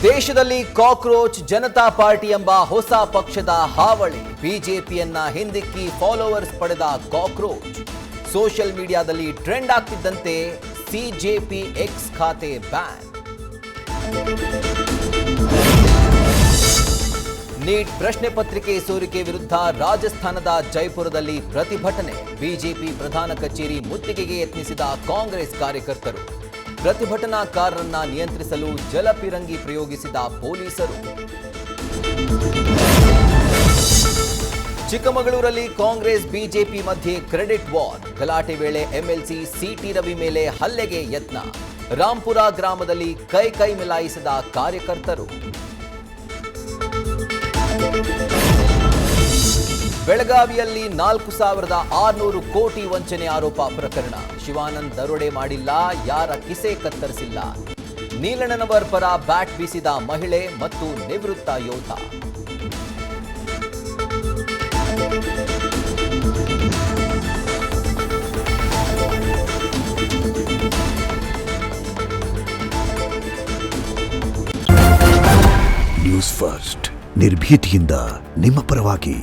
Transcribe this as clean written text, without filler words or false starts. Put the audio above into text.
ದೇಶದಲ್ಲಿ cockroach Janata party ಎಂಬ ಹೊಸ ಪಕ್ಷದ ಹಾವಳಿ. ಬಿಜೆಪಿಯನ್ನ ಹಿಂದಿಕ್ಕಿ ಫಾಲೋವರ್ಸ್ ಪಡೆದ ಕಾಕ್ರೋಚ್. ಸೋಷಿಯಲ್ ಮೀಡಿಯಾದಲ್ಲಿ ಟ್ರೆಂಡ್ ಆಗ್ತಿದ್ದಂತೆ ಸಿಜೆಪಿ ಎಕ್ಸ್ ಖಾತೆ ಬ್ಯಾನ್. ನೀಟ್ ಪ್ರಶ್ನೆ ಪತ್ರಿಕೆ ಸೋರಿಕೆ ವಿರುದ್ಧ ರಾಜಸ್ಥಾನದ ಜೈಪುರದಲ್ಲಿ ಪ್ರತಿಭಟನೆ. ಬಿಜೆಪಿ ಪ್ರಧಾನ ಕಚೇರಿ ಮುತ್ತಿಗೆಗೆ ಯತ್ನಿಸಿದ ಕಾಂಗ್ರೆಸ್ ಕಾರ್ಯಕರ್ತರು. ಪ್ರತಿಭಟನಾಕಾರರನ್ನ ನಿಯಂತ್ರಿಸಲು ಜಲಪಿರಂಗಿ ಪ್ರಯೋಗಿಸಿದ ಪೊಲೀಸರು. ಚಿಕ್ಕಮಗಳೂರಲ್ಲಿ ಕಾಂಗ್ರೆಸ್ ಬಿಜೆಪಿ ಮಧ್ಯೆ ಕ್ರೆಡಿಟ್ ವಾರ್. ಗಲಾಟೆ ವೇಳೆ ಎಂಎಲ್ಸಿ ಸಿಟಿ ರವಿ ಮೇಲೆ ಹಲ್ಲೆಗೆ ಯತ್ನ. ರಾಂಪುರ ಗ್ರಾಮದಲ್ಲಿ ಕೈ ಮಿಲಾಯಿಸಿದ ಕಾರ್ಯಕರ್ತರು. ಬೆಳಗಾವಿಯಲ್ಲಿ 4,600 ಕೋಟಿ ವಂಚನೆ ಆರೋಪ ಪ್ರಕರಣ. ಶಿವಾನಂದ್ ದರೋಡೆ ಮಾಡಿಲ್ಲ, ಯಾರ ಕಿಸೆ ಕತ್ತರಿಸಿಲ್ಲ. ನೀಲಣ್ಣನವರ್ ಪರ ಬ್ಯಾಟ್ ಬೀಸಿದ ಮಹಿಳೆ ಮತ್ತು ನಿವೃತ್ತ ಯೋಧ. ನ್ಯೂಸ್ ಫಸ್ಟ್ ನಿರ್ಭೀತಿಯಿಂದ ನಿಮ್ಮ ಪರವಾಗಿ.